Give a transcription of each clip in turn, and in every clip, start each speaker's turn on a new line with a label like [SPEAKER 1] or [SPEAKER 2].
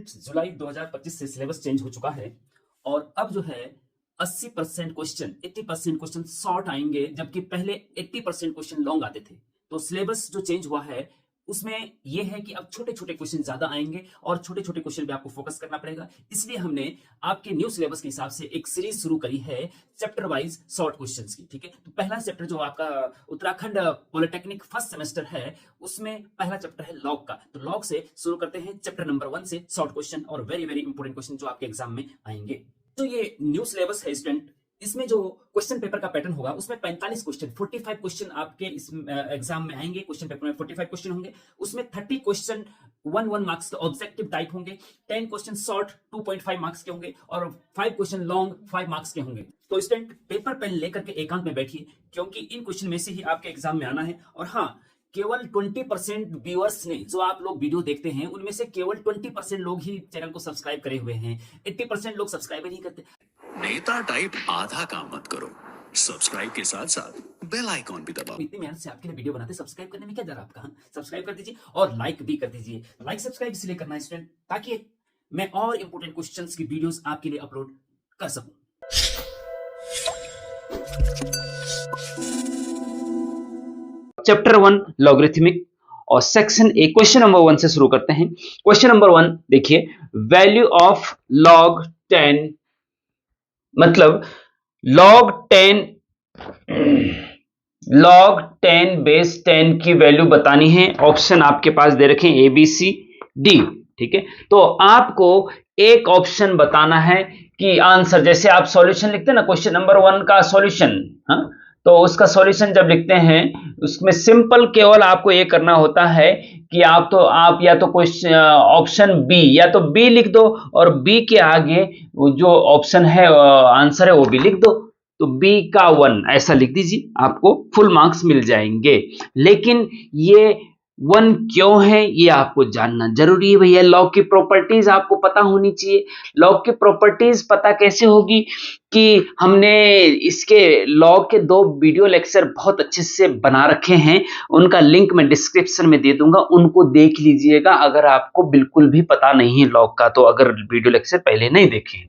[SPEAKER 1] जुलाई 2025 से syllabus change हो चुका है और अब जो है 80% क्वेश्चन शॉर्ट आएंगे, जबकि पहले 80% क्वेश्चन लॉन्ग आते थे। तो सिलेबस जो चेंज हुआ है उसमें यह है कि अब छोटे छोटे क्वेश्चन ज्यादा आएंगे और छोटे छोटे क्वेश्चन पे आपको फोकस करना पड़ेगा। इसलिए हमने आपके न्यू सिलेबस के हिसाब से एक सीरीज शुरू करी है चैप्टर वाइज शॉर्ट क्वेश्चंस की। ठीक है, तो पहला चैप्टर जो आपका उत्तराखंड पॉलिटेक्निक फर्स्ट सेमेस्टर है उसमें पहला चैप्टर है लॉग का। तो लॉग से शुरू करते हैं चैप्टर नंबर 1 से शॉर्ट क्वेश्चन और वेरी वेरी इंपॉर्टेंट क्वेश्चन जो आपके एग्जाम में आएंगे। तो ये न्यू सिलेबस है स्टूडेंट, इसमें जो क्वेश्चन पेपर का पैटर्न होगा उसमें 45 क्वेश्चन 45 क्वेश्चन आपके इस एग्जाम में आएंगे। क्वेश्चन पेपर में 45 क्वेश्चन होंगे, उसमें 30 क्वेश्चन 1 मार्क्स के ऑब्जेक्टिव टाइप होंगे, 10 क्वेश्चन शॉर्ट 2.5 मार्क्स के होंगे और 5 क्वेश्चन लॉन्ग 5 मार्क्स के होंगे। तो स्टूडेंट पेपर पेन लेकर के एकांत में बैठिए, क्योंकि इन क्वेश्चन में से ही आपके एग्जाम में आना है। और हाँ, केवल 20% व्यूअर्स ने, जो आप लोग वीडियो देखते हैं उनमें से केवल 20% लोग ही चैनल को सब्सक्राइब करे हुए हैं, 80% लोग सब्सक्राइब नहीं करते।
[SPEAKER 2] नेता टाइप आधा काम मत करो, सब्सक्राइब के साथ साथ बेल आइकॉन भी दबाओ।
[SPEAKER 1] इतनी मेहनत से आपके लिए वीडियो बनाते, सब्सक्राइब करने में क्या जरा आपका, सब्सक्राइब कर दीजिए और लाइक भी कर दीजिए। लाइक सब्सक्राइब इसलिए करना है स्टूडेंट ताकि मैं और इंपॉर्टेंट क्वेश्चंस की वीडियोस आपके लिए अपलोड कर सकूं। चैप्टर 1 लॉगरिथमिक और सेक्शन ए क्वेश्चन नंबर 1 से शुरू करते हैं। क्वेश्चन नंबर 1 देखिए, वैल्यू ऑफ लॉग 10, मतलब log 10 बेस 10 की वैल्यू बतानी है। ऑप्शन आपके पास दे रखे हैं ABCD। ठीक है, तो आपको एक ऑप्शन बताना है कि आंसर, जैसे आप सॉल्यूशन लिखते हैं ना, क्वेश्चन नंबर 1 का सॉल्यूशन, हाँ, तो उसका सॉल्यूशन जब लिखते हैं उसमें सिंपल केवल आपको ये करना होता है कि आप या तो क्वेश्चन ऑप्शन बी या तो बी लिख दो और बी के आगे जो ऑप्शन है आंसर है वो भी लिख दो, तो बी का 1 ऐसा लिख दीजिए, आपको फुल मार्क्स मिल जाएंगे। लेकिन ये 1 क्यों है ये आपको जानना जरूरी है भैया। लॉग की प्रॉपर्टीज आपको पता होनी चाहिए। लॉग की प्रॉपर्टीज पता कैसे होगी कि हमने इसके लॉग के 2 वीडियो लेक्चर बहुत अच्छे से बना रखे हैं, उनका लिंक मैं डिस्क्रिप्शन में दे दूंगा, उनको देख लीजिएगा अगर आपको बिल्कुल भी पता नहीं है लॉग का, तो अगर वीडियो लेक्चर पहले नहीं देखे।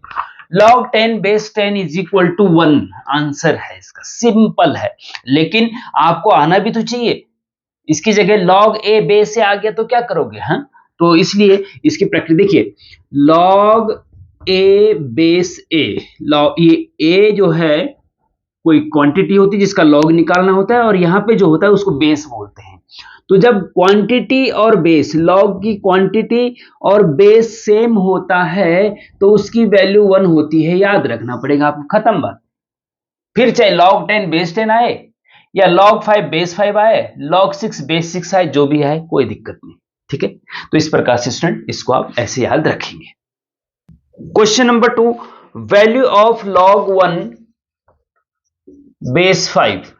[SPEAKER 1] log 10 base 10 is equal to 1 answer है इसका, सिंपल है। लेकिन आपको आना भी तो चाहिए, इसकी जगह log a बेस से आ गया तो क्या करोगे, हाँ? तो इसलिए इसकी प्रक्रिया देखिए, log a बेस a, ये a जो है कोई क्वांटिटी होती है जिसका log निकालना होता है और यहाँ पे जो होता है उसको बेस बोलते हैं। तो जब क्वांटिटी और बेस, log की क्वांटिटी और बेस सेम होता है तो उसकी वैल्यू 1 होती है, याद रखना पड़ेगा आपको, खत्म बात। फिर चाहे log 10 बेस 10 आए या log 5 बेस 5 आए, log 6 बेस 6 आए, जो भी आए कोई दिक्कत नहीं। ठीक है, तो इस प्रकार से स्टूडेंट इसको आप ऐसे याद रखेंगे। Question number 2, value of log 1 base 5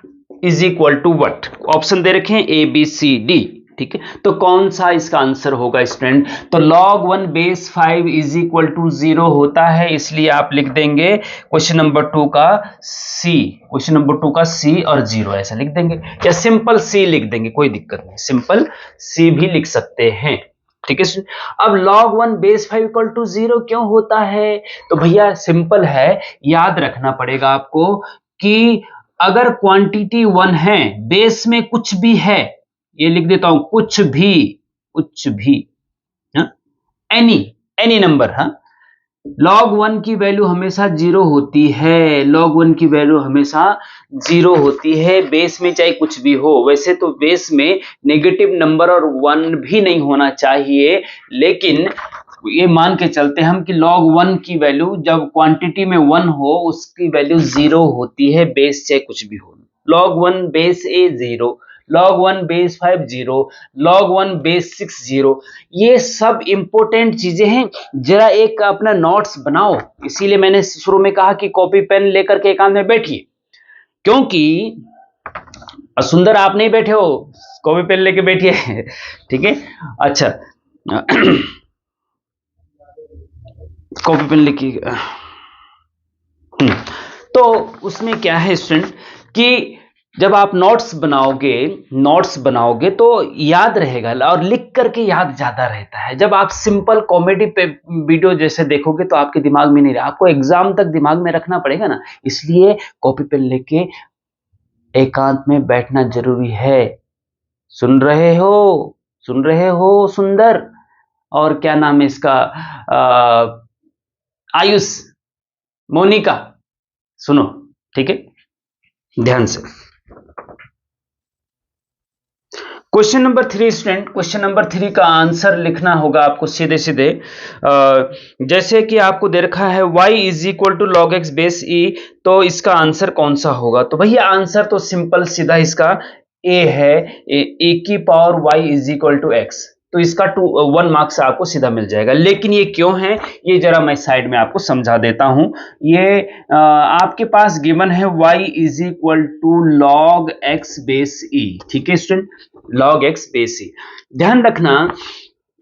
[SPEAKER 1] is equal to what? Option दे रखे हैं ABCD। ठीक है, तो कौन सा इसका आंसर होगा स्टूडेंट? तो log 1 base 5 is equal to 0 होता है, इसलिए आप लिख देंगे क्वेश्चन नंबर 2 का C, क्वेश्चन नंबर 2 का C और 0 ऐसा लिख देंगे, या सिंपल C लिख देंगे, कोई दिक्कत नहीं, सिंपल C भी लिख सकते हैं। ठीक है, अब log 1 बेस 5 इक्वल टू 0 क्यों होता है? तो भैया सिंपल है, याद रखना पड़ेगा आपको कि अगर क्वांटिटी 1 है, बेस में कुछ भी है, ये लिख देता हूं, कुछ भी, एनी नंबर, हाँ, log 1 की वैल्यू हमेशा 0 होती है, log 1 की वैल्यू हमेशा 0 होती है, बेस में चाहे कुछ भी हो। वैसे तो बेस में नेगेटिव नंबर और 1 भी नहीं होना चाहिए, लेकिन ये मान के चलते हम कि log 1 की वैल्यू जब क्वांटिटी में 1 हो उसकी वैल्यू 0 होती है, बेस चाहे कुछ भी हो। log 1 base A 0, log 1 base 5 0, log 1 base 6 0, ये सब इंपॉर्टेंट चीजें हैं। जरा एक अपना नोट्स बनाओ, इसीलिए मैंने शुरू में कहा कि कॉपी पेन लेकर के एकांत में बैठिए, क्योंकि सुंदर आप नहीं बैठे हो, कॉपी पेन लेके बैठिए। ठीक है, अच्छा कॉपी पेन लेके, तो उसमें क्या है स्टूडेंट कि जब आप नोट्स बनाओगे तो याद रहेगा और लिख करके याद ज्यादा रहता है। जब आप सिंपल कॉमेडी पे वीडियो जैसे देखोगे तो आपके दिमाग में नहीं रहा, आपको एग्जाम तक दिमाग में रखना पड़ेगा ना, इसलिए कॉपी पेन लेके एकांत में बैठना जरूरी है। सुन रहे हो सुंदर, और क्या नाम है इसका, आयुष, मोनिका, सुनो, ठीक है, ध्यान से। Question number 3 student, question number 3 का आंसर लिखना होगा आपको सीधे सीधे। जैसे कि आपको दे रखा है y is equal to log x base e, तो इसका आंसर कौन सा होगा? तो भैया आंसर तो सिंपल सीधा इसका a है, a की power y is equal to x, तो इसका 1 मार्क्स आपको सीधा मिल जाएगा। लेकिन ये क्यों है, ये जरा मैं साइड में आपको समझा देता हूं। ये आपके पास गिवन है y is equal to log x base e, ठीक है student, log x base e. ध्यान रखना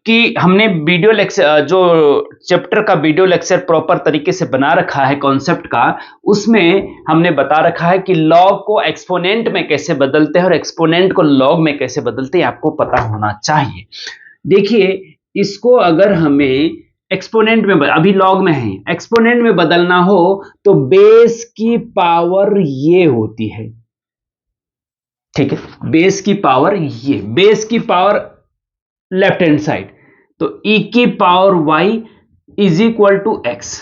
[SPEAKER 1] कि हमने वीडियो लेक्चर, जो चैप्टर का वीडियो लेक्चर प्रॉपर तरीके से बना रखा है कॉन्सेप्ट का, उसमें हमने बता रखा है कि लॉग को एक्सपोनेंट में कैसे बदलते हैं और एक्सपोनेंट को लॉग में कैसे बदलते हैं, आपको पता होना चाहिए। देखिए, इसको अगर हमें एक्सपोनेंट में अभी लॉग में है, एक्सपोनेंट में बदलना हो तो बेस की पावर ये होती है, ठीक है, बेस की पावर ये, बेस की पावर लेफ्ट हैंड साइड, तो e की power y is equal to x,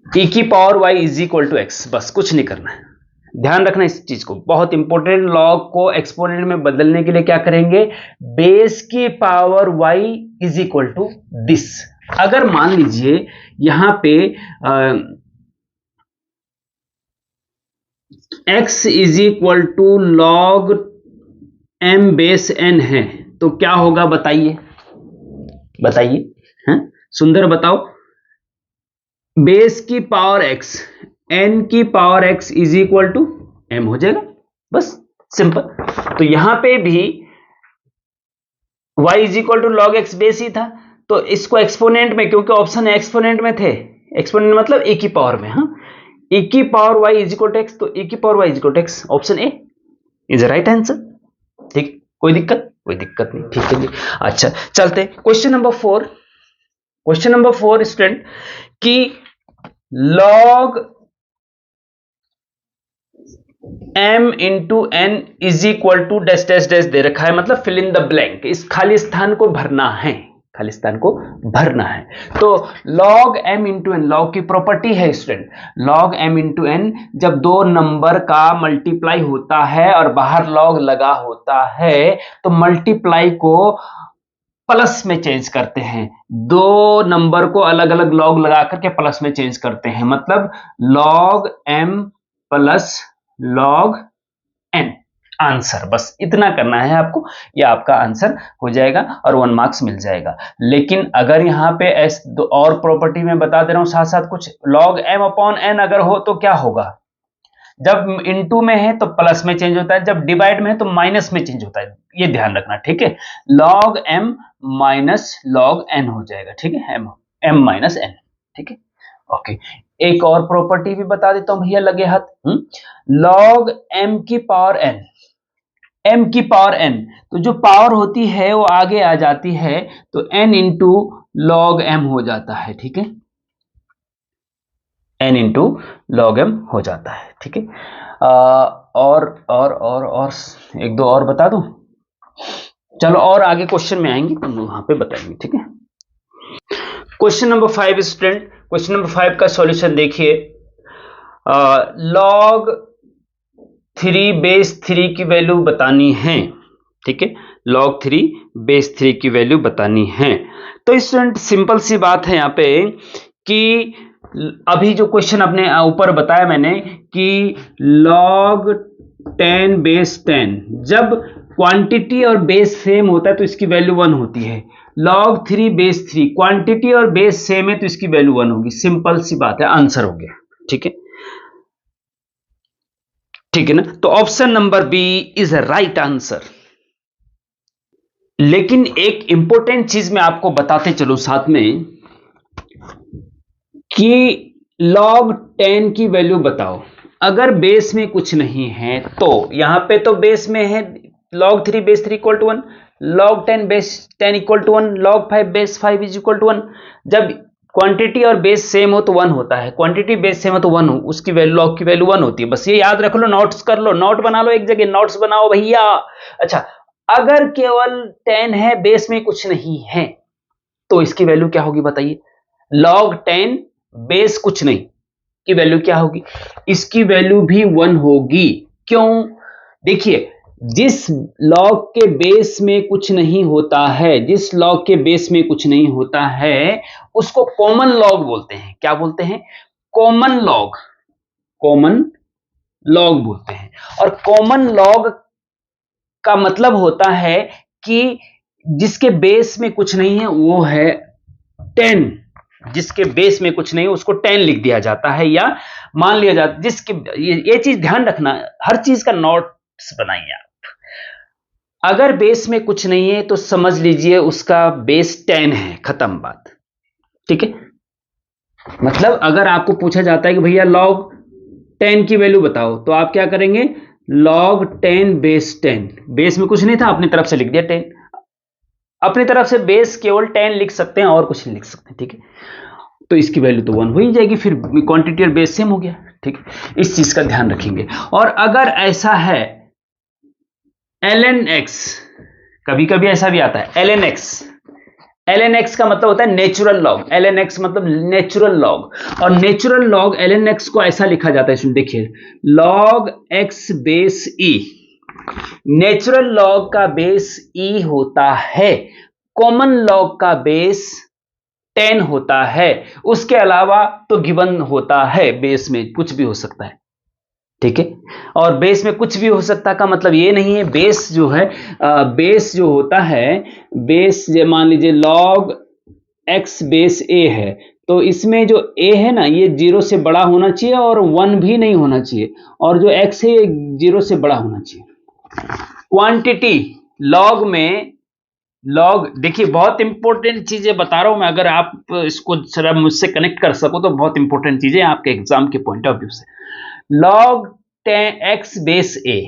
[SPEAKER 1] e की power y is equal to x, बस कुछ नहीं करना है। ध्यान रखना इस चीज को, बहुत इंपॉर्टेंट। लॉग को एक्सपोनेंट में बदलने के लिए क्या करेंगे, बेस की power y is equal to this. अगर मान लीजिए यहां पे x is equal to log m base n है, तो क्या होगा बताइए, हैं सुंदर, बताओ। बेस की पावर x, n की power x is equal to m हो जाएगा, बस सिंपल। तो यहां पे भी y is equal to log x base ही था, तो इसको एक्सपोनेंट में, क्योंकि ऑप्शन एक्सपोनेंट में थे, एक्सपोनेंट मतलब e की पावर में, हाँ, e की power y is equal to x, तो e की power y is equal to x, option A is right answer. ठीक, कोई दिक्कत नहीं, ठीक है जी। अच्छा, चलते question number 4। Question number 4 student कि log m into n is equal to dash dash dash दे रखा है, मतलब फिल इन द ब्लैंक, इस खाली स्थान को भरना है, तो log m into n, log की प्रॉपर्टी है student, log m into n, जब दो नंबर का मल्टीप्लाई होता है और बाहर log लगा होता है तो मल्टीप्लाई को प्लस में चेंज करते हैं, दो नंबर को अलग अलग log लगा करके प्लस में चेंज करते हैं, मतलब log m plus log n, answer, बस इतना करना है आपको, यह आपका आंसर हो जाएगा और 1 मार्क्स मिल जाएगा। लेकिन अगर यहां पे और प्रॉपर्टी में बता दे रहा हूं साथ साथ कुछ, log m अपॉन n अगर हो तो क्या होगा, जब इनटू में है तो प्लस में चेंज होता है, जब डिवाइड में है तो माइनस में चेंज होता है, ये ध्यान रखना, ठीक है, log m minus log n हो जाएगा, ठीक है, m माइनस n, ठीक है, ओके। एक और प्रॉपर्टी भी बता देता हूं भैया, लगे हाथ, log m की पावर n, m की पावर n, तो जो पावर होती है वो आगे आ जाती है, तो n इंटू लॉग m हो जाता है, ठीक है, n इंटू लॉग m हो जाता है, ठीक है। और एक दो और बता दूं, चलो और आगे क्वेश्चन में आएंगे तो वहां पे बताएंगे, ठीक है। Question number 5 student, question number 5 का सॉल्यूशन देखिए, log 3 बेस 3 की वैल्यू बतानी है, ठीक है, log 3 बेस 3 की वैल्यू बतानी है। तो स्टूडेंट सिंपल सी बात है यहाँ पे कि अभी जो क्वेश्चन अपने ऊपर बताया मैंने कि log 10 बेस 10, जब क्वांटिटी और बेस सेम होता है तो इसकी वैल्यू 1 होती है, log 3 बेस 3, क्वांटिटी और बेस सेम है तो इसकी वैल्यू 1 होगी, सिंपल सी बात है, आंसर हो गया, ठीक है, ठीक है ना। तो option number B is right answer. लेकिन एक इंपॉर्टेंट चीज मैं आपको बताते चलूं साथ में कि log 10 की वैल्यू बताओ, अगर बेस में कुछ नहीं है तो यहां पे तो बेस में है log 3 base 3 equal to 1, log 10 base 10 equal to 1, log 5 base 5 is equal to 1। जब क्वांटिटी और बेस सेम हो तो 1 होता है, क्वांटिटी बेस सेम हो तो 1 हो, उसकी वैल्यू log की वैल्यू 1 होती है। बस ये याद रख लो, नोट्स कर लो, नोट बना लो, एक जगह नोट्स बनाओ भैया। अच्छा, अगर केवल 10 है, बेस में कुछ नहीं है, तो इसकी वैल्यू क्या होगी बताइए? log 10 बेस कुछ नहीं की वैल्यू क्या होगी? इसकी वैल्यू भी 1 होगी। क्यों? देखिए, जिस log के बेस में कुछ नहीं होता है, जिस log के बेस में कुछ नहीं होता है, उसको कॉमन log बोलते हैं। क्या बोलते हैं? कॉमन log, कॉमन log बोलते हैं। और कॉमन log का मतलब होता है कि जिसके बेस में कुछ नहीं है वो है 10, जिसके बेस में कुछ नहीं है उसको 10 लिख दिया जाता है, या मान लिया जाता, जिसके ये चीज ध्यान रखना, हर चीज का नोट्स बनाइए आप। अगर बेस में कुछ नहीं है तो समझ लीजिए उसका बेस 10 है, खत्म बात। ठीक है, मतलब अगर आपको पूछा जाता है कि भैया log 10 की वैल्यू बताओ, तो आप क्या करेंगे? log 10 बेस 10, बेस में कुछ नहीं था, अपनी तरफ से लिख दिया 10, अपनी तरफ से बेस केवल 10 लिख सकते हैं और कुछ नहीं लिख सकते। ठीक है, तो इसकी वैल्यू तो 1 हो ही जाएगी, फिर क्वांटिटी और बेस सेम हो गया। ठीक है, इस चीज का ध्यान रखेंगे। और अगर ऐसा है ln x, कभी कभी ऐसा भी आता है ln x, ln x का मतलब होता है नेचुरल लॉग, ln x मतलब नेचुरल लॉग, और नेचुरल लॉग ln x को ऐसा लिखा जाता है, इसमें देखिए log x base e, natural log का बेस e होता है, कॉमन लॉग का बेस 10 होता है, उसके अलावा तो गिवन होता है, बेस में कुछ भी हो सकता है। ठीक है, और बेस में कुछ भी हो सकता का मतलब ये नहीं है, बेस जो है बेस जो होता है, बेस मान लीजिए log x बेस a है, तो इसमें जो a है ना, ये 0 से बड़ा होना चाहिए और 1 भी नहीं होना चाहिए, और जो x है ये 0 से बड़ा होना चाहिए। क्वांटिटी log में, log देखिए बहुत इंपॉर्टेंट चीजें बता रहा हूं मैं, अगर आप इसको जरा मुझसे कनेक्ट कर सको तो बहुत इंपॉर्टेंट चीजें आपके एग्जाम के पॉइंट ऑफ व्यू से। log 10x बेस a,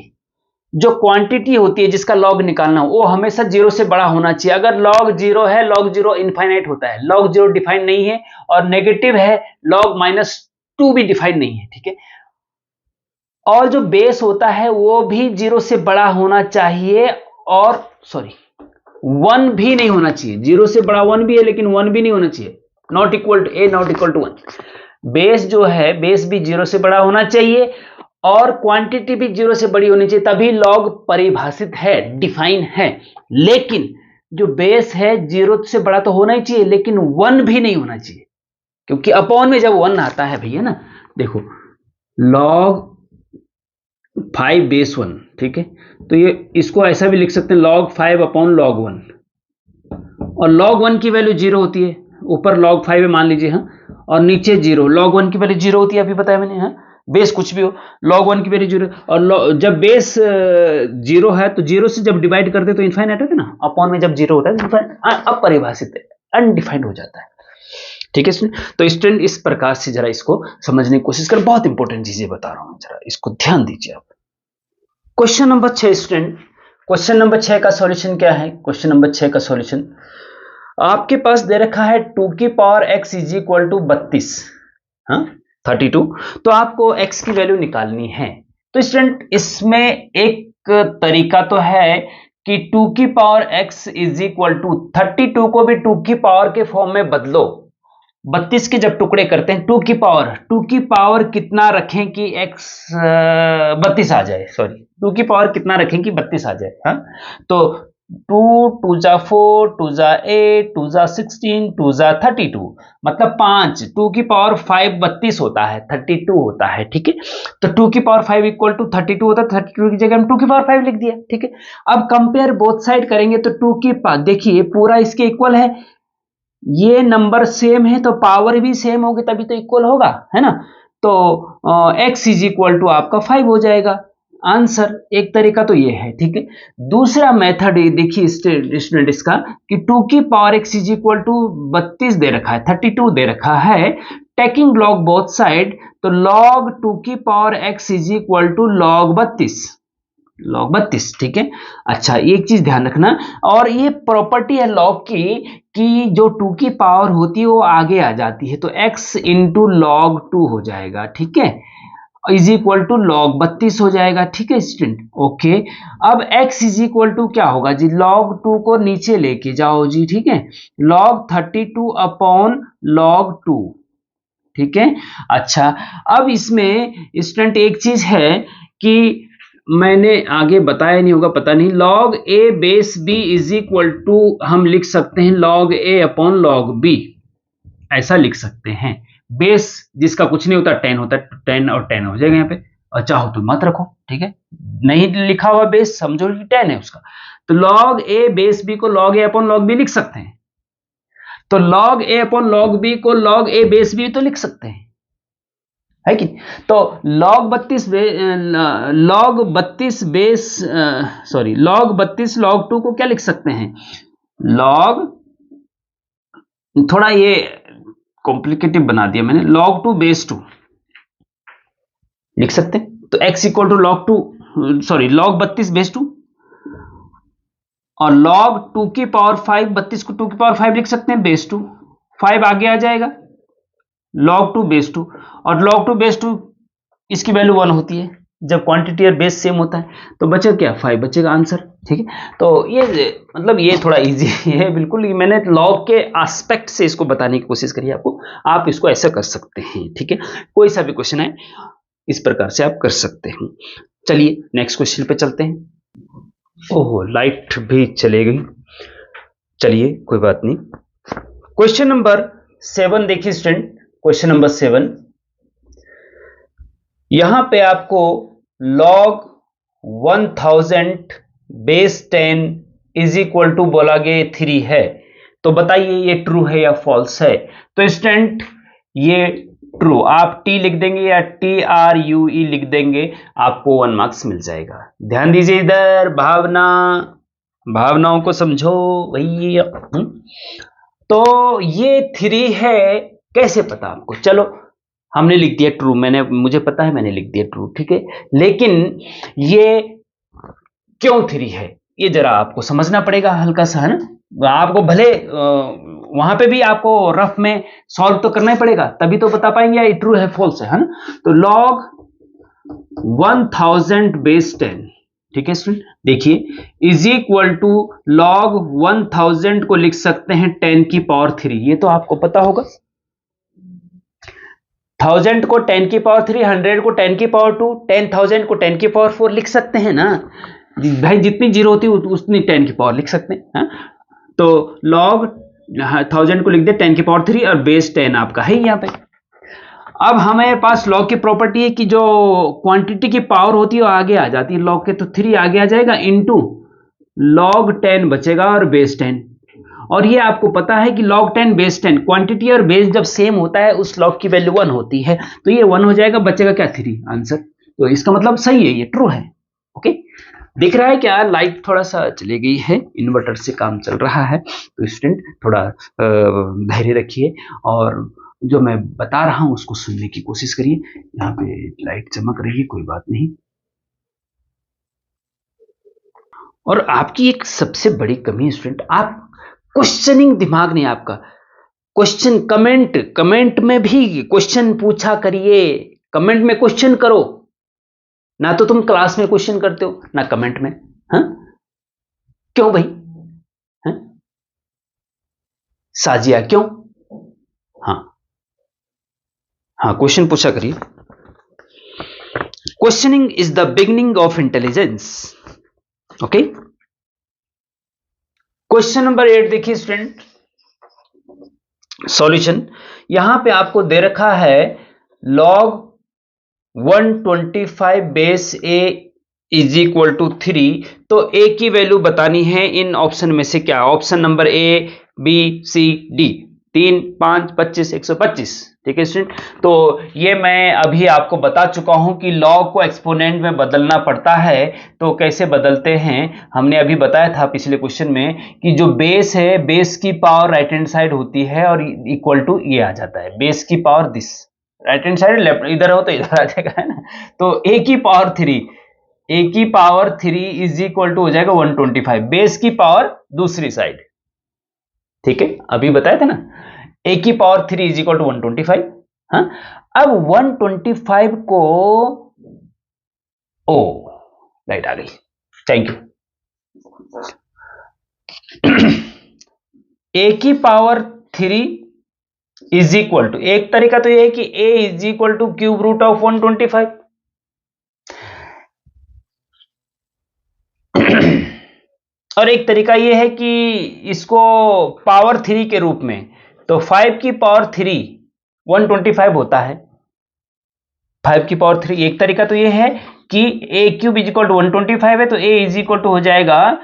[SPEAKER 1] जो क्वांटिटी होती है जिसका log निकालना हो, वो हमेशा 0 से बड़ा होना चाहिए। अगर log 0 है, log 0 इनफाइनाइट होता है, log 0 डिफाइन नहीं है, और नेगेटिव है log -2 भी डिफाइन नहीं है। ठीक है, और जो बेस होता है वो भी 0 से बड़ा होना चाहिए, और 1 भी नहीं होना चाहिए, 0 से बड़ा 1 भी है लेकिन 1 भी नहीं होना चाहिए, not equal to a, not equal to 1। Base जो है, बेस भी 0 से बड़ा होना चाहिए और क्वांटिटी भी 0 से बड़ी होनी चाहिए, तभी log परिभाषित है, डिफाइन है। लेकिन जो बेस है 0 से बड़ा तो होना ही चाहिए, लेकिन 1 भी नहीं होना चाहिए, क्योंकि अपॉन में जब 1 आता है भैया ना, देखो log 5 बेस 1, ठीक है, तो ये इसको ऐसा भी लिख सकते हैं log 5 अपॉन log 1, और log 1 की वैल्यू 0 होती है, ऊपर log 5 है मान लीजिए, हाँ, और नीचे 0, log 1 की वैल्यू 0 होती है, अभी बताया मैंने, हाँ, बेस कुछ भी हो, log 1 की वैल्यू 0, और जब बेस 0 है तो 0 से जब डिवाइड करते तो इनफाइनाइट है ना, अपॉन में जब 0 होता है अपरिभाषित है, अनडिफाइंड हो जाता है। ठीक है, तो स्टूडेंट इस प्रकार से जरा इसको समझने की कोशिश कर, बहुत इंपॉर्टेंट चीजें बता रहा हूं, जरा इसको ध्यान दीजिए आप। Question number 6 student, question number 6 का सॉल्यूशन क्या है? क्वेश्चन नंबर 6 का सॉल्यूशन आपके पास दे रखा है 2 की power x is equal to 32, हाँ 32, तो आपको x की वैल्यू निकालनी है। तो स्टूडेंट इसमें एक तरीका तो है कि 2 की power x is equal to 32 को भी 2 की पावर के फॉर्म में बदलो, 32 के जब टुकड़े करते हैं 2 की पावर कितना रखें कि x 32 आ जाए, 2 की पावर कितना रखें कि 32 आ जाए, हाँ, तो 2 2 जा 4 2 जा 8 2 जा 16 2 जा 32, मतलब 5, 2 की पावर 5 32 होता है, 32 होता है। ठीक है, तो 2 की पावर 5 इक्वल टू 32 होता है, 32 की जगह हम 2 की पावर 5 लिख दिया। ठीक है, अब कंपेयर बोथ साइड करेंगे तो 2 की पावर, देखिए पूरा इसके इक्वल है, ये नंबर सेम है तो पावर भी सेम होगी तभी तो इक्वल होगा, है ना, तो x इज इक्वल टू आपका 5 हो जाएगा आंसर। एक तरीका तो ये है। ठीक है, दूसरा मेथड देखिए स्टूडेंट इसका कि 2 की power x is equal to 32 दे रखा है, 32 दे रखा है, टेकिंग लॉग बोथ साइड, तो log 2 की power x is equal to log 32, ठीक है। अच्छा, एक चीज ध्यान रखना, और ये प्रॉपर्टी है log की कि जो 2 की पावर होती है वो आगे आ जाती है, तो x इंटू log 2 हो जाएगा, ठीक है, इज इक्वल टू log 32 हो जाएगा, ठीक है स्टूडेंट। ओके, अब x इज इक्वल टू क्या होगा जी, log 2 को नीचे लेके जाओ जी, ठीक है, log 32 अपॉन log 2, ठीक है। अच्छा, अब इसमें स्टूडेंट एक चीज है कि मैंने आगे बताया नहीं होगा, पता नहीं, log a base b is equal to हम लिख सकते हैं log a upon log b, ऐसा लिख सकते हैं। बेस जिसका कुछ नहीं होता 10 होता है, 10 और 10 हो जाएगा यहाँ पे, और चाहो तो मत रखो, ठीक है, नहीं लिखा हुआ बेस समझो कि 10 है उसका, तो log a बेस b को log a upon log b लिख सकते हैं, तो log a upon log b को log a बेस b तो लिख सकते हैं, है कि, तो log 32 log 2 को क्या लिख सकते हैं, log, थोड़ा ये कॉम्प्लिकेटिव बना दिया मैंने, log 2 बेस 2 लिख सकते हैं, तो x equal to log 32 base 2, और log 2 की पावर 5, 32 को 2 की पावर 5 लिख सकते हैं बेस 2, 5 आगे आ जाएगा, log 2 बेस 2, और log 2 बेस 2 इसकी वैल्यू 1 होती है जब क्वांटिटी और बेस सेम होता है, तो बचेगा क्या, 5 बचेगा आंसर, ठीक है। तो ये मतलब ये थोड़ा इजी है बिल्कुल, मैंने लॉग के एस्पेक्ट से इसको बताने की कोशिश करी आपको, आप इसको ऐसा कर सकते हैं, ठीक है, कोई सा भी क्वेश्चन है इस प्रकार से आप कर सकते हैं। चलिए नेक्स्ट क्वेश्चन पे चलते हैं। ओहो, लाइट भी चले गई, चलिए कोई बात नहीं। क्वेश्चन नंबर 7 देखिए स्टूडेंट, क्वेश्चन नंबर 7, यहां पे आपको log 1000 base 10 is equal to बोला गया 3 है, तो बताइए ये ट्रू है या फॉल्स है। तो स्टूडेंट ये ट्रू, आप टी लिख देंगे या TRUE लिख देंगे, आपको 1 मार्क्स मिल जाएगा। ध्यान दीजिए इधर, भावनाओं को समझो भैया। तो ये 3 है, कैसे पता आपको, चलो हमने लिख दिया ट्रू, मुझे पता है मैंने लिख दिया ट्रू, ठीक है, लेकिन ये क्यों 3 है ये जरा आपको समझना पड़ेगा हल्का सा, है ना, आपको भले वहां पे भी आपको रफ में सॉल्व तो करना ही पड़ेगा, तभी तो बता पाएंगे ये ट्रू है फॉल्स है ना। तो log 1000 बेस 10, ठीक है स्टूडेंट, देखिए इज इक्वल टू log 1000 को लिख सकते हैं 10 की पावर 3, ये तो आपको पता होगा, 1000 को 10 की पावर 3, 100 को 10 की पावर 2, 10,000 को 10 की पावर 4 लिख सकते हैं ना भाई, जितनी जीरो होती है उतनी 10 की पावर लिख सकते हैं, हा? तो log 1000 को लिख दे 10 की पावर 3 और बेस 10 आपका है यहाँ पे। अब हमारे पास log की प्रॉपर्टी है कि जो क्वांटिटी की पावर होती है वो आगे आ जाती है log के, तो 3 आगे आ जाएगा इंटू log 10 बचेगा और बेस 10, और ये आपको पता है कि log 10 बेस 10, क्वांटिटी और बेस जब सेम होता है उस log की वैल्यू 1 होती है, तो ये 1 हो जाएगा, बचेगा क्या 3 आंसर, तो इसका मतलब सही है, ये ट्रू है। ओके, दिख रहा है क्या, लाइट थोड़ा सा चली गई है, इन्वर्टर से काम चल रहा है, तो स्टूडेंट थोड़ा धैर्य रखिए और जो मैं बता रहा हूं उसको सुनने की कोशिश करिए। यहाँ पे लाइट चमक रही है, कोई बात नहीं। और आपकी एक सबसे बड़ी कमी है स्टूडेंट, आप क्वेश्चनिंग दिमाग नहीं आपका, क्वेश्चन कमेंट में भी क्वेश्चन पूछा करिए, कमेंट में क्वेश्चन करो ना, तो तुम क्लास में क्वेश्चन करते हो ना कमेंट में, हाँ क्यों भाई, हाँ साजिया क्यों, हाँ क्वेश्चन पूछा करिए। Questioning is the beginning of intelligence. Okay, question number 8 देखिए स्टूडेंट, सॉल्यूशन, यहां पे आपको दे रखा है log 125 base a is equal to 3, तो a की वैल्यू बतानी है इन ऑप्शन में से क्या, option number A B C D, 3 5 25 125, ठीक है स्टूडेंट। तो ये मैं अभी आपको बता चुका हूं कि log को एक्सपोनेंट में बदलना पड़ता है, तो कैसे बदलते हैं हमने अभी बताया था पिछले क्वेश्चन में कि जो बेस है, बेस की पावर राइट हैंड साइड होती है और इक्वल टू ये आ जाता है, बेस की power this, right hand side, left इधर हो तो इधर आ जाएगा, है ना। तो a की पावर 3 इज इक्वल टू हो जाएगा 125, बेस की पावर दूसरी साइड, ठीक है, अभी बताया था ना, a की पावर 3 इज इक्वल टू 125। हाँ, अब 125 को ओ लाइट आ गई, थैंक यू। a की पावर 3 इज इक्वल टू, एक तरीका तो यह है कि a is equal to cube root of 125, और एक तरीका यह है कि इसको पावर 3 के रूप में, तो 5 की पावर 3 125 होता है, 5 की पावर 3। एक तरीका तो यह है कि a cube is equal to 125 है, तो a इज इक्वल टू हो जाएगा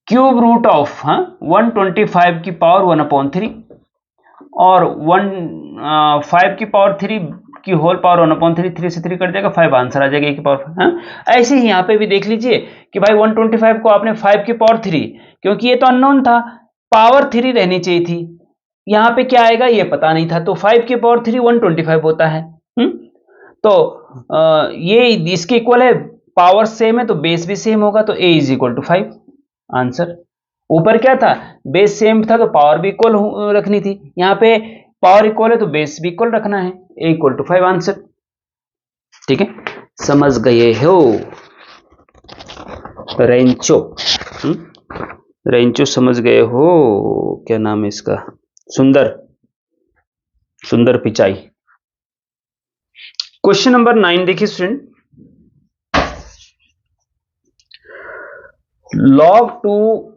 [SPEAKER 1] क्यूब रूट ऑफ 125 की पावर 1/3, और 5 की पावर 3 की होल पावर 1/3, 3 से 3 कट जाएगा, 5 आंसर आ जाएगा a की पावर। हाँ, ऐसे ही यहां पे भी देख लीजिए कि भाई 125 को आपने 5 की पावर 3, क्योंकि ये तो अननोन था, पावर 3 रहनी चाहिए थी, यहां पे क्या आएगा ये पता नहीं था, तो 5 की पावर 3 125 होता है। तो ये इसके इक्वल है, पावर सेम है तो बेस भी सेम होगा, तो a is equal to 5 answer. ऊपर क्या था, बेस सेम था तो पावर भी इक्वल रखनी थी, यहाँ पे पावर इक्वल है तो बेस भी इक्वल रखना है, a इक्वल टू 5 आंसर, ठीक है, समझ गए हो। रेंचो समझ गए हो, क्या नाम है इसका, सुंदर पिचाई। क्वेश्चन नंबर 9 देखिए student, log 2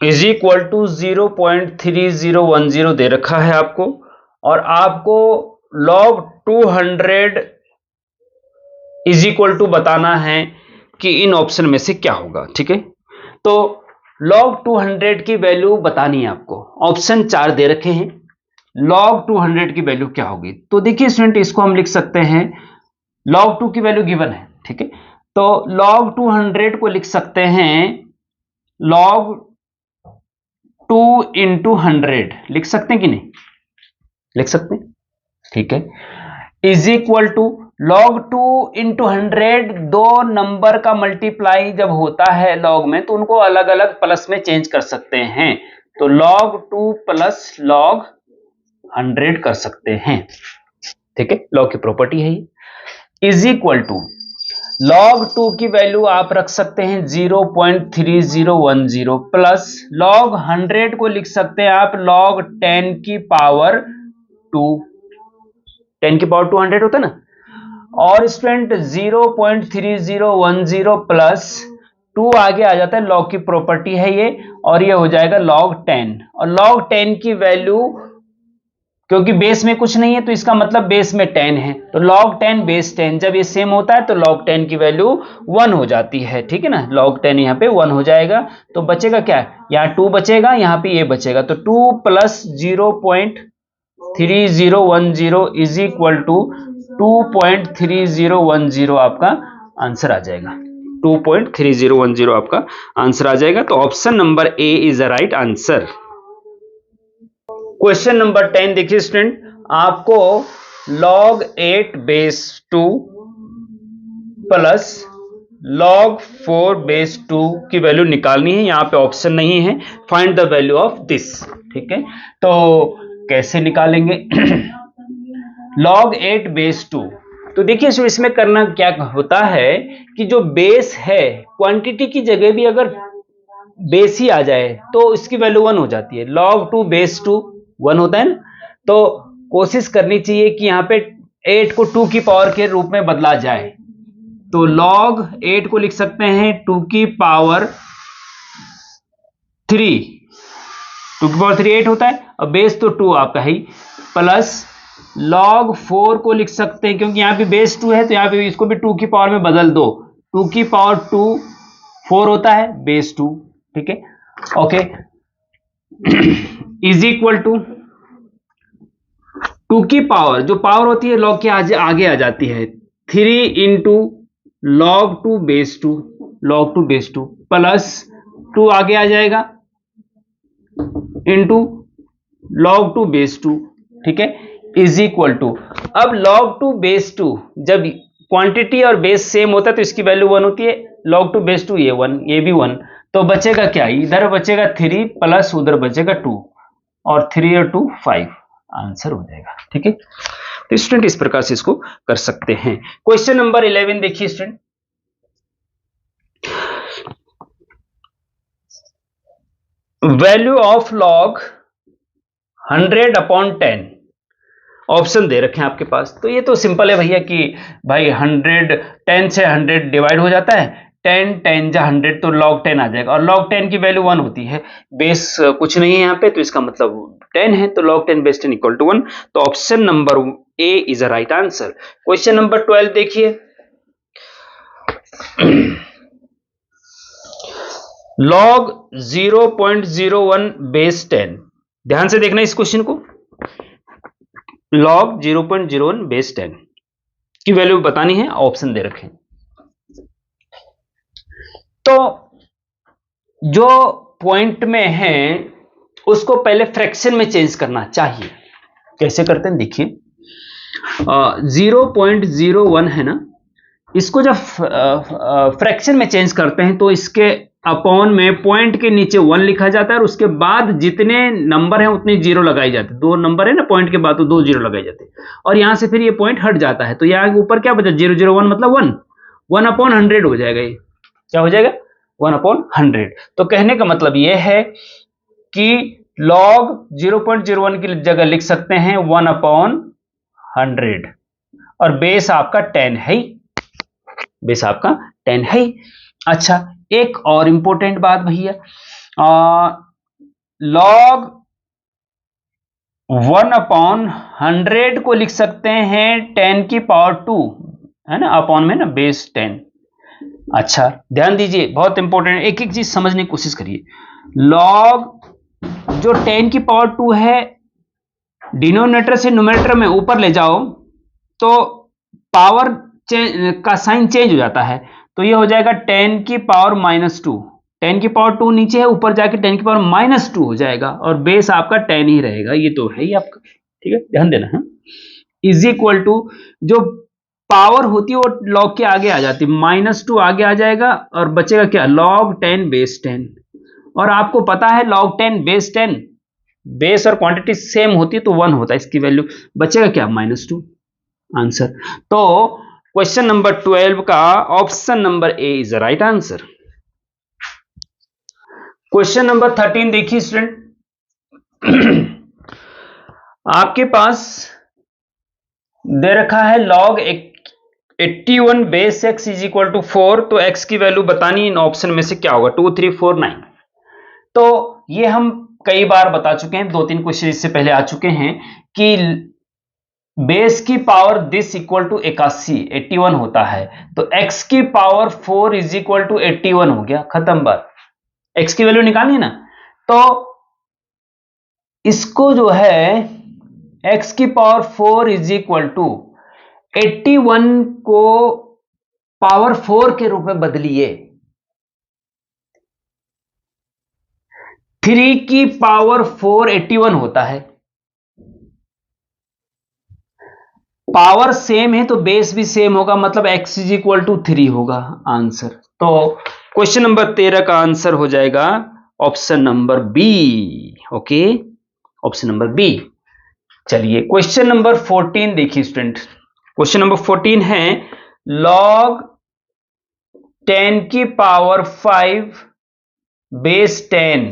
[SPEAKER 1] is equal to 0.3010 दे रखा है आपको, और आपको log 200 इज इक्वल टू बताना है कि इन ऑप्शन में से क्या होगा, ठीक है। तो log 200 की वैल्यू बतानी है आपको, ऑप्शन 4 दे रखे हैं, log 200 की वैल्यू क्या होगी। तो देखिए स्टूडेंट, इसको हम लिख सकते हैं, log 2 की वैल्यू गिवन है, ठीक है, तो log 200 को लिख सकते हैं log 2 इंटू 100, लिख सकते हैं कि नहीं, लिख सकते हैं, ठीक है, is equal to log 2 into 100, दो नंबर का मल्टीप्लाई जब होता है log में तो उनको अलग अलग प्लस में चेंज कर सकते हैं, तो log 2 प्लस log 100 कर सकते हैं, ठीक है, log की प्रॉपर्टी है ये, इज इक्वल टू log 2 की वैल्यू आप रख सकते हैं 0.3010 प्लस log 100 को लिख सकते हैं आप log 10 की पावर 2, 10 की पावर 200 होता है ना, और स्टूडेंट 0.3010 प्लस 2 आगे आ जाता है, log की प्रॉपर्टी है ये, और ये हो जाएगा log 10, और log 10 की वैल्यू क्योंकि बेस में कुछ नहीं है तो इसका मतलब बेस में 10 है, तो log 10 बेस 10, जब ये सेम होता है तो log 10 की वैल्यू 1 हो जाती है, ठीक है ना, log 10 यहाँ पे 1 हो जाएगा, तो बचेगा क्या, यहाँ 2 बचेगा, यहाँ पे ये बचेगा, तो 2 प्लस 0.3010 इज इक्वल टू 2.3010 आपका आंसर आ जाएगा, 2.3010 आपका आंसर आ जाएगा, तो option number A is the right answer. Question number 10 देखिए स्टूडेंट, आपको log 8 base 2 plus log 4 base 2 की वैल्यू निकालनी है, यहां पे ऑप्शन नहीं है, find the value of this, ठीक है, तो कैसे निकालेंगे log 8 बेस 2, तो देखिए इसमें करना क्या होता है कि जो बेस है, क्वांटिटी की जगह भी अगर बेस ही आ जाए तो इसकी वैल्यू 1 हो जाती है, log 2 बेस 2 1 होता है ना, तो कोशिश करनी चाहिए कि यहाँ पे 8 को 2 की पावर के रूप में बदला जाए, तो log 8 को लिख सकते हैं 2 की पावर 3, 2 की पावर 3 8 होता है, और बेस तो 2 आपका है, प्लस log 4 को लिख सकते हैं, क्योंकि यहाँ पे बेस 2 है तो यहाँ पे इसको भी 2 की पावर में बदल दो, 2 की पावर 2 4 होता है, बेस 2, ठीक है, ओके, इज इक्वल टू 2 की पावर, जो पावर होती है log के आगे आ जाती है, 3 into log 2 base 2, log 2 base 2 plus 2 आगे आ जाएगा इंटू log 2 बेस 2, ठीक है, इज इक्वल टू, अब log 2 बेस 2 जब क्वांटिटी और बेस सेम होता है तो इसकी वैल्यू 1 होती है, log 2 बेस 2 ये 1, ये भी 1, तो बचेगा क्या, इधर बचेगा 3 प्लस उधर बचेगा 2, और 3 और 2 5, आंसर हो जाएगा, ठीक है। तो स्टूडेंट इस प्रकार से इसको कर सकते हैं। क्वेश्चन नंबर 11 देखिए student, value of log 100/10 option दे रखे हैं आपके पास। तो ये तो सिंपल है भैया कि भाई 100 10 से 100 डिवाइड हो जाता है, 10 10 जा 100 तो log 10 आ जाएगा, और log 10 की वैल्यू 1 होती है, बेस कुछ नहीं है यहाँ पे, तो इसका मतलब 10 है, तो log 10 बेस 10 इक्वल टू 1, तो option number A is a right answer. Question number 12 देखिए, log 0.01 बेस 10, ध्यान से देखना इस क्वेश्चन को, log 0.01 बेस 10 की वैल्यू बतानी है, ऑप्शन दे रखे हैं। तो जो पॉइंट में है उसको पहले फ्रैक्शन में चेंज करना चाहिए, कैसे करते हैं देखिए, 0.01 है ना, इसको जब फ्रैक्शन में चेंज करते हैं तो इसके अपॉन में पॉइंट के नीचे 1 लिखा जाता है, और उसके बाद जितने नंबर हैं उतने जीरो लगाई जाते हैं, 2 नंबर है ना पॉइंट के बाद, तो 2 जीरो लगाए जाते हैं, और यहां से फिर ये पॉइंट हट जाता है, तो यहाँ ऊपर क्या बचा, 001 मतलब 1, 1/100 हो जाएगा, ये क्या हो जाएगा, 1/100। तो कहने का मतलब ये है कि log 0.01 की जगह लिख सकते हैं 1/100, और बेस आपका 10 है ही, बेस आपका 10 है ही। अच्छा, एक और इंपॉर्टेंट बात भैया, log 1/100 को लिख सकते हैं 10 की पावर 2, है ना, अपॉन में ना बेस 10। अच्छा ध्यान दीजिए, बहुत इंपॉर्टेंट, एक एक चीज समझने की कोशिश करिए, log जो 10 की पावर 2 है, डिनोमिनेटर से न्यूमरेटर में ऊपर ले जाओ तो पावर का साइन चेंज हो जाता है, तो ये हो जाएगा 10 की पावर -2, 10 की पावर 2 नीचे है, ऊपर जाके 10 की पावर -2 हो जाएगा, और बेस आपका 10 ही रहेगा, ये तो है ही आपका, ठीक है, ध्यान देना है, इज इक्वल टू, जो पावर होती है वो log के आगे आ जाती है, -2 आगे आ जाएगा, और बचेगा क्या, log 10 बेस 10, और आपको पता है log 10 बेस 10 बेस और क्वांटिटी सेम होती है तो 1 होता है, इसकी वैल्यू बचेगा क्या, -2, आंसर। तो क्वेश्चन नंबर 12 का option number A is the right answer. Question number 13 देखिए स्टूडेंट, आपके पास दे रखा है log 81 base x is equal to 4, तो x की वैल्यू बतानी, इन ऑप्शन में से क्या होगा, 2 3 4 9। तो ये हम कई बार बता चुके हैं, 2-3 क्वेश्चन इससे पहले आ चुके हैं कि बेस की पावर दिस इक्वल टू 81 होता है, तो x की पावर 4 इज इक्वल टू 81 हो गया, खत्म बात, x की वैल्यू निकालनी है ना, तो इसको जो है x की पावर 4 इज इक्वल टू 81 को पावर 4 के रूप में बदलिए, 3 की पावर 4 81 होता है, पावर सेम है तो बेस भी सेम होगा, मतलब x इज इक्वल टू 3 होगा, आंसर। तो क्वेश्चन नंबर 13 का आंसर हो जाएगा option number B, okay, option number B. चलिए क्वेश्चन नंबर 14 देखिए स्टूडेंट, क्वेश्चन नंबर 14 है log 10 की पावर 5 बेस 10,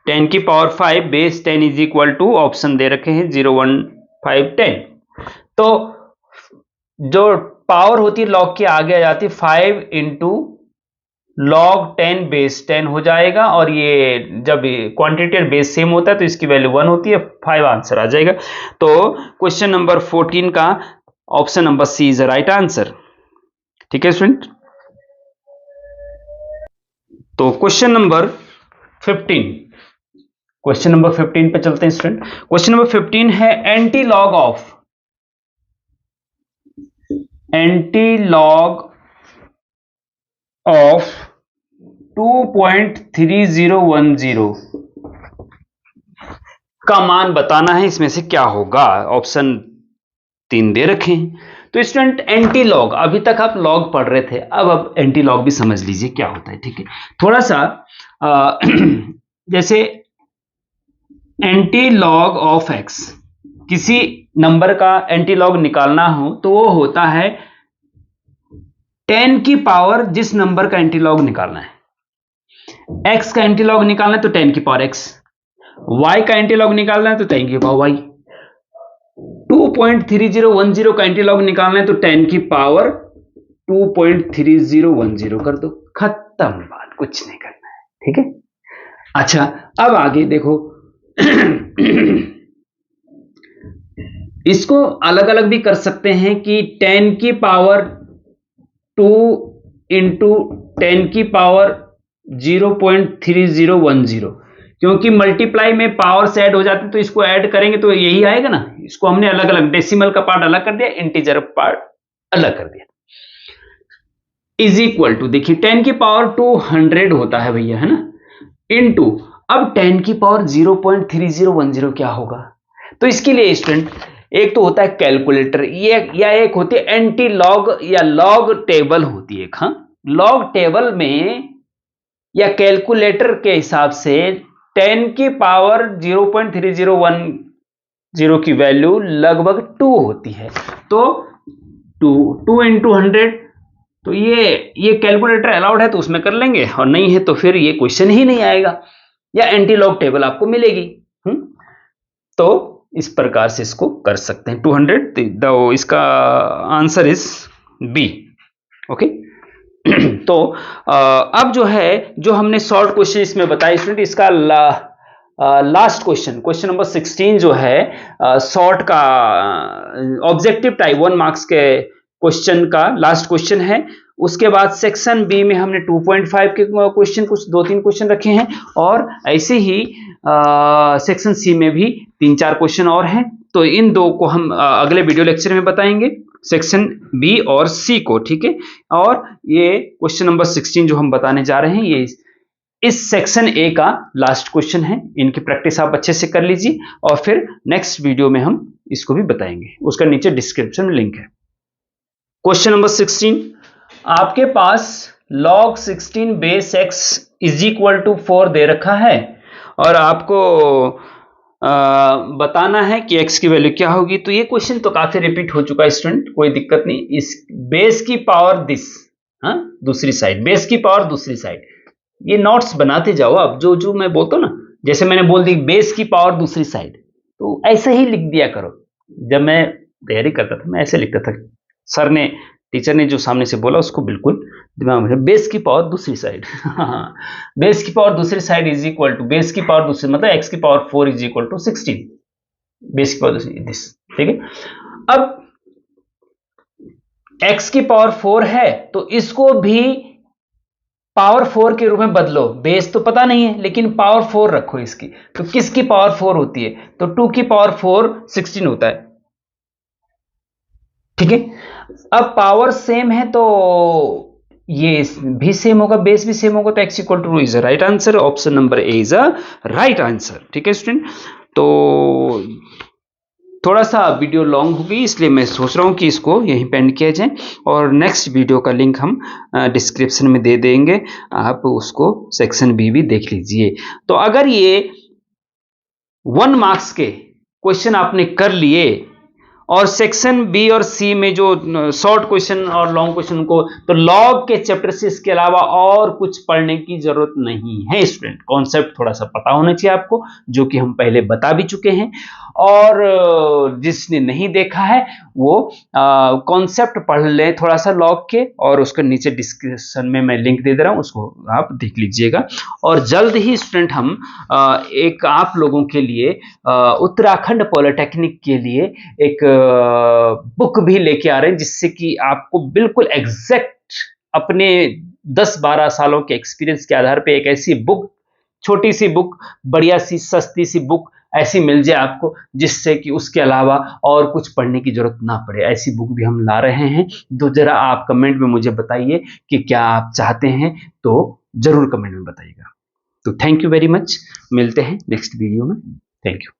[SPEAKER 1] 10 की power 5 base 10 is equal to, option दे रखे हैं 0 1 5 10। तो जो पावर होती है log के आगे आ जाती है, 5 इंटू log 10 बेस 10 हो जाएगा, और ये जब क्वांटिटी और बेस सेम होता है तो इसकी वैल्यू 1 होती है, 5 आंसर आ जाएगा। तो क्वेश्चन नंबर 14 का option number C is right answer, ठीक है स्टूडेंट। तो क्वेश्चन नंबर 15, क्वेश्चन नंबर 15 पे चलते हैं स्टूडेंट। क्वेश्चन नंबर 15 है एंटी लॉग ऑफ 2.3010 का मान बताना है, इसमें से क्या होगा। ऑप्शन 3 दे रखे हैं। तो स्टूडेंट एंटी लॉग, अभी तक आप लॉग पढ़ रहे थे, अब एंटी लॉग भी समझ लीजिए क्या होता है। ठीक है, थोड़ा सा जैसे एंटी लॉग ऑफ एक्स, किसी नंबर का एंटी लॉग निकालना हो तो वो होता है 10 की पावर जिस नंबर का एंटी लॉग निकालना है। x का एंटी लॉग निकालना है तो 10 की पावर x, y का एंटी लॉग निकालना है तो 10 की पावर y, 2.3010 का एंटी लॉग निकालना है तो 10 की पावर 2.3010 कर दो, खत्म बात, कुछ नहीं करना है। ठीक है, अच्छा अब आगे देखो इसको अलग अलग भी कर सकते हैं कि 10 की पावर 2 इंटू 10 की पावर 0.3010, क्योंकि मल्टीप्लाई में पावर्स ऐड हो जाते हैं तो इसको ऐड करेंगे तो यही आएगा ना। इसको हमने अलग अलग, डेसिमल का पार्ट अलग कर दिया, इंटीजर पार्ट अलग कर दिया। इज इक्वल टू, देखिए 10 की पावर 200 होता है भैया, है ना, इनटू, अब 10 की पावर 0.3010 क्या होगा। तो इसके लिए स्टूडेंट एक तो होता है कैलकुलेटर, ये या एक होती है एंटी लॉग या लॉग टेबल होती है। हाँ, लॉग टेबल में या कैलकुलेटर के हिसाब से 10 की पावर 0.3010 की वैल्यू लगभग 2 होती है। तो 2 इंटू 100, तो ये कैलकुलेटर अलाउड है तो उसमें कर लेंगे, और नहीं है तो फिर ये क्वेश्चन ही नहीं आएगा, या एंटी लॉग टेबल आपको मिलेगी। तो इस प्रकार से इसको कर सकते हैं। 200, इसका आंसर इज बी। ओके, तो अब जो है, जो हमने शॉर्ट क्वेश्चन इसमें बताया स्टूडेंट, इसका लास्ट क्वेश्चन नंबर 16 जो है शॉर्ट का ऑब्जेक्टिव टाइप 1 मार्क्स के क्वेश्चन का लास्ट क्वेश्चन है। उसके बाद सेक्शन बी में हमने 2.5 के क्वेश्चन, कुछ 2-3 क्वेश्चन रखे हैं, और ऐसे ही सेक्शन सी में भी 3-4 क्वेश्चन और हैं। तो इन दो को हम अगले वीडियो लेक्चर में बताएंगे, सेक्शन बी और सी को। ठीक है, और ये क्वेश्चन नंबर 16 जो हम बताने जा रहे हैं, ये इस सेक्शन ए का लास्ट क्वेश्चन है। इनकी प्रैक्टिस आप अच्छे से कर लीजिए, और फिर नेक्स्ट वीडियो में हम इसको भी बताएंगे, उसका नीचे डिस्क्रिप्शन में लिंक है। क्वेश्चन नंबर 16, आपके पास log 16 base x is equal to 4 दे रखा है, और आपको बताना है कि x की वैल्यू क्या होगी। तो ये क्वेश्चन तो काफी रिपीट हो चुका है स्टूडेंट, कोई दिक्कत नहीं। इस बेस की पावर दिस, हाँ, दूसरी साइड, बेस की पावर दूसरी साइड, ये नोट्स बनाते जाओ आप, जो मैं बोलता हूं ना, जैसे मैंने बोल दी बेस की पावर दूसरी साइड, तो ऐसे ही लिख दिया करो। जब मैं तैयारी करता था मैं ऐसे लिखता था, सर ने, टीचर ने जो सामने से बोला उसको बिल्कुल दिमाग में, बेस की पावर दूसरी साइड बेस की पावर दूसरी side is equal to, base की पावर दूसरी मतलब x की power 4 is equal to 16, base की पावर दूसरी दिस। ठीक है, अब x की पावर 4 है तो इसको भी पावर 4 के रूप में बदलो। बेस तो पता नहीं है लेकिन पावर 4 रखो इसकी, तो किसकी पावर 4 होती है, तो 2 की पावर 4 16 होता है। ठीक है, अब पावर सेम है तो ये भी सेम होगा, बेस भी सेम होगा, तो x equal two is right answer. Option number A is a right answer. ठीक है स्टूडेंट, तो थोड़ा सा वीडियो लॉन्ग हो गई, इसलिए मैं सोच रहा हूं कि इसको यहीं पे एंड किया जाए, और नेक्स्ट वीडियो का लिंक हम डिस्क्रिप्शन में दे देंगे, आप उसको सेक्शन बी भी देख लीजिए। तो अगर ये 1 मार्क्स के क्वेश्चन आपने कर लिए, और सेक्शन बी और सी में जो शॉर्ट क्वेश्चन और लॉन्ग क्वेश्चन को, तो लॉग के चैप्टर से इसके अलावा और कुछ पढ़ने की जरूरत नहीं है स्टूडेंट। कॉन्सेप्ट थोड़ा सा पता होना चाहिए आपको, जो कि हम पहले बता भी चुके हैं, और जिसने नहीं देखा है वो कॉन्सेप्ट पढ़ लें थोड़ा सा लॉग के, और उसके नीचे डिस्क्रिप्शन में मैं लिंक दे रहा हूं, उसको आप देख लीजिएगा। और जल्द ही स्टूडेंट हम एक आप लोगों के लिए उत्तराखंड पॉलिटेक्निक के लिए एक बुक भी लेके आ रहे हैं, जिससे कि आपको बिल्कुल एग्जैक्ट अपने 10-12 सालों के एक्सपीरियंस के आधार पे एक ऐसी बुक, छोटी सी बुक, बढ़िया सी सस्ती सी बुक ऐसी मिल जाए आपको, जिससे कि उसके अलावा और कुछ पढ़ने की जरूरत ना पड़े। ऐसी बुक भी हम ला रहे हैं, तो जरा आप कमेंट में मुझे बताइए कि क्या आप चाहते हैं, तो जरूर कमेंट में बताइएगा। तो थैंक यू वेरी मच, मिलते हैं नेक्स्ट वीडियो में। Thank you.